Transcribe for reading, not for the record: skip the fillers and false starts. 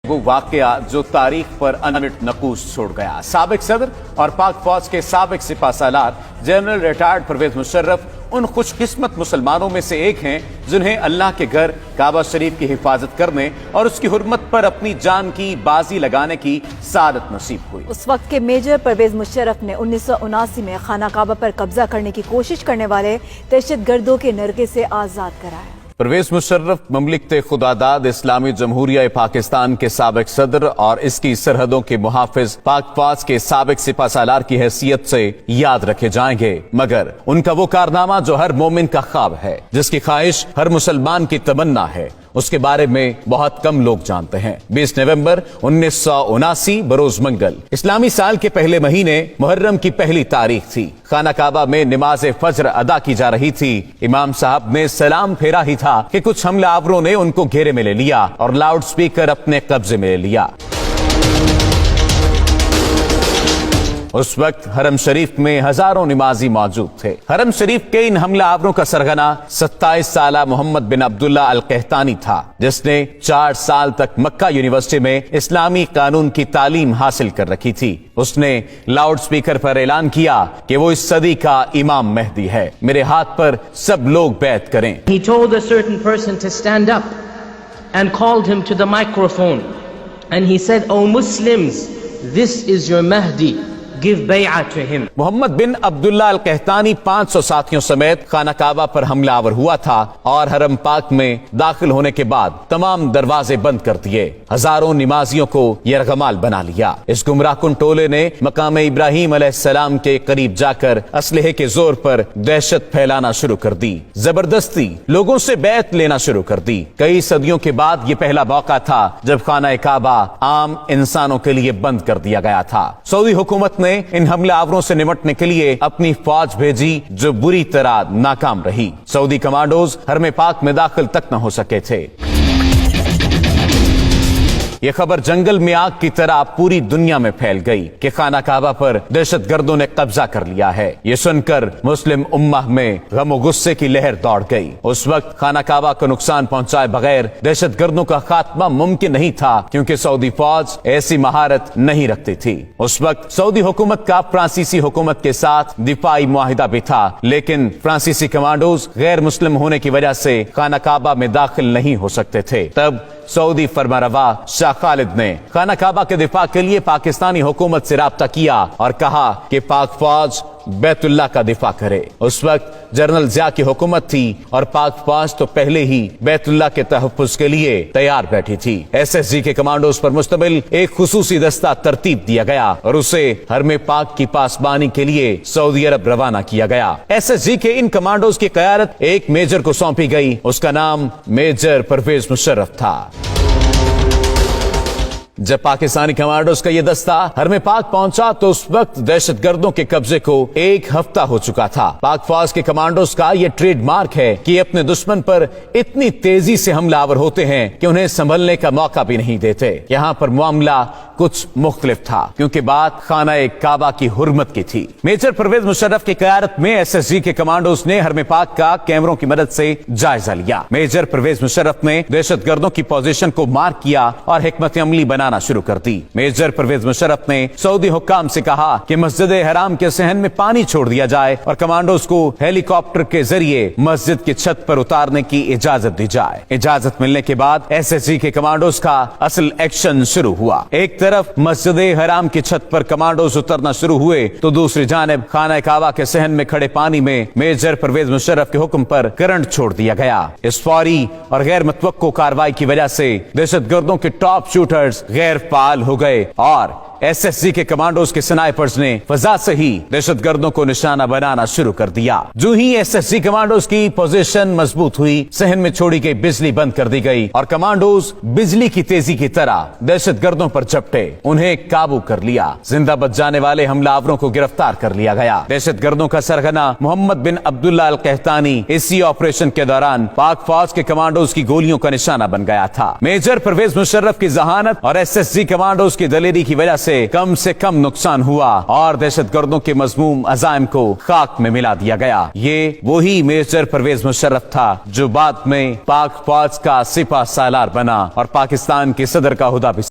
وہ واقعہ جو تاریخ پر انمٹ نقوش چھوڑ گیا۔ سابق صدر اور پاک فوج کے سابق سپہ سالار جنرل ریٹائرڈ پرویز مشرف ان خوش قسمت مسلمانوں میں سے ایک ہیں جنہیں اللہ کے گھر کعبہ شریف کی حفاظت کرنے اور اس کی حرمت پر اپنی جان کی بازی لگانے کی سعادت نصیب ہوئی۔ اس وقت کے میجر پرویز مشرف نے 1979 میں خانہ کعبہ پر قبضہ کرنے کی کوشش کرنے والے دہشت گردوں کے نرغے سے آزاد کرایا۔ پرویز مشرف مملکت خداداد اسلامی جمہوریہ پاکستان کے سابق صدر اور اس کی سرحدوں کے محافظ پاک فوج کے سابق سپہ سالار کی حیثیت سے یاد رکھے جائیں گے، مگر ان کا وہ کارنامہ جو ہر مومن کا خواب ہے، جس کی خواہش ہر مسلمان کی تمنا ہے، اس کے بارے میں بہت کم لوگ جانتے ہیں۔ 20 نومبر 1979 بروز منگل اسلامی سال کے پہلے مہینے محرم کی پہلی تاریخ تھی۔ خانہ کعبہ میں نماز فجر ادا کی جا رہی تھی۔ امام صاحب نے سلام پھیرا ہی تھا کہ کچھ حملہ آوروں نے ان کو گھیرے میں لے لیا اور لاؤڈ سپیکر اپنے قبضے میں لے لیا۔ اس وقت حرم شریف میں ہزاروں نمازی موجود تھے۔ حرم شریف کے ان حملہ آوروں کا سرغنہ 27 سالہ محمد بن عبداللہ القحطانی تھا، جس نے 4 سال تک مکہ یونیورسٹی میں اسلامی قانون کی تعلیم حاصل کر رکھی تھی۔ اس نے لاؤڈ سپیکر پر اعلان کیا کہ وہ اس صدی کا امام مہدی ہے، میرے ہاتھ پر سب لوگ بیعت کریں۔ He told a certain person to stand up and called him to the microphone and he said, "O Muslims, this is your Mahdi. Give bay'ah to him." Muhammad bin Abdullah al Qahtani 500 ساتھیوں سمیت خانہ کعبہ پر حملہ آور ہوا تھا اور حرم پاک میں داخل ہونے کے بعد تمام دروازے بند کر دیے۔ ہزاروں نمازیوں کو یرغمال بنا لیا۔ اس گمراہ کن ٹولے نے مقام ابراہیم علیہ السلام کے قریب جا کر اسلحے کے زور پر دہشت پھیلانا شروع کر دی، زبردستی لوگوں سے بیعت لینا شروع کر دی۔ کئی صدیوں کے بعد یہ پہلا موقع تھا جب خانہ کعبہ عام انسانوں کے لیے بند کر دیا گیا تھا۔ سعودی حکومت نے ان حملہ آوروں سے نمٹنے کے لیے اپنی فوج بھیجی جو بری طرح ناکام رہی۔ سعودی کمانڈوز حرم پاک میں داخل تک نہ ہو سکے تھے۔ یہ خبر جنگل میں آگ کی طرح پوری دنیا میں پھیل گئی کہ خانہ کعبہ پر دہشت گردوں نے قبضہ کر لیا ہے۔ یہ سن کر مسلم امہ میں غم و غصے کی لہر دوڑ گئی۔ اس وقت خانہ کعبہ کو نقصان پہنچائے بغیر دہشت گردوں کا خاتمہ ممکن نہیں تھا، کیونکہ سعودی فوج ایسی مہارت نہیں رکھتی تھی۔ اس وقت سعودی حکومت کا فرانسیسی حکومت کے ساتھ دفاعی معاہدہ بھی تھا، لیکن فرانسیسی کمانڈوز غیر مسلم ہونے کی وجہ سے خانہ کعبہ میں داخل نہیں ہو سکتے تھے۔ تب سعودی فرمانروا شاہ خالد نے خانہ کعبہ کے دفاع کے لیے پاکستانی حکومت سے رابطہ کیا اور کہا کہ پاک فوج بیت اللہ کا دفاع کرے۔ اس وقت جنرل ضیاء کی حکومت تھی اور پاک فوج تو پہلے ہی بیت اللہ کے تحفظ کے لیے تیار بیٹھی تھی۔ SSG کے کمانڈوز پر مشتمل ایک خصوصی دستہ ترتیب دیا گیا اور اسے حرم پاک کی پاسبانی کے لیے سعودی عرب روانہ کیا گیا۔ SSG کے ان کمانڈوز کی قیادت ایک میجر کو سونپی گئی، اس کا نام میجر پرویز مشرف تھا۔ جب پاکستانی کمانڈوز کا یہ دستہ حرم پاک پہنچا تو اس وقت دہشت گردوں کے قبضے کو 1 ہفتہ ہو چکا تھا۔ پاک فوج کے کمانڈوز کا یہ ٹریڈ مارک ہے کہ یہ اپنے دشمن پر اتنی تیزی سے حملہ آور ہوتے ہیں کہ انہیں سنبھلنے کا موقع بھی نہیں دیتے۔ یہاں پر معاملہ کچھ مختلف تھا، کیونکہ بات خانہ کعبہ کی حرمت کی تھی۔ میجر پرویز مشرف کی قیادت میں SSG کے کمانڈوز نے حرم پاک کا کیمروں کی مدد سے جائزہ لیا۔ میجر پرویز مشرف نے دہشت گردوں کی پوزیشن کو مارک کیا اور حکمت عملی بنانا شروع کر دی۔ میجر پرویز مشرف نے سعودی حکام سے کہا کہ مسجد حرام کے صحن میں پانی چھوڑ دیا جائے اور کمانڈوز کو ہیلی کاپٹر کے ذریعے مسجد کی چھت پر اتارنے کی اجازت دی جائے۔ اجازت ملنے کے بعد SSG کے کمانڈوز کا اصل ایکشن شروع ہوا۔ ایک طرف مسجد حرام کی چھت پر کمانڈوز اترنا شروع ہوئے تو دوسری جانب خانہ کعبہ کے صحن میں کھڑے پانی میں میجر پرویز مشرف کے حکم پر کرنٹ چھوڑ دیا گیا۔ اس فوری اور غیر متوقع کارروائی کی وجہ سے دہشت گردوں کے ٹاپ شوٹرز غیر فعال ہو گئے اور SSG کے کمانڈوز کے سنائپرز نے فضا سے ہی دہشت گردوں کو نشانہ بنانا شروع کر دیا۔ جو ہی SSG کمانڈوز کی پوزیشن مضبوط ہوئی، صحن میں چھوڑی گئی بجلی بند کر دی گئی اور کمانڈوز بجلی کی تیزی کی طرح دہشت گردوں پر جھپٹے، انہیں قابو کر لیا۔ زندہ بچ جانے والے حملہ آوروں کو گرفتار کر لیا گیا۔ دہشت گردوں کا سرغنہ محمد بن عبداللہ القحطانی اسی آپریشن کے دوران پاک فوج کے کمانڈوز کی گولیوں کا نشانہ بن گیا تھا۔ میجر پرویز مشرف کی ذہانت اور SSG کمانڈوز کی دلیری کی وجہ سے کم نقصان ہوا اور دہشت گردوں کے مذموم عزائم کو خاک میں ملا دیا گیا۔ یہ وہی میجر پرویز مشرف تھا جو بعد میں پاک فوج کا سپہ سالار بنا اور پاکستان کے صدر کا عہدہ بھی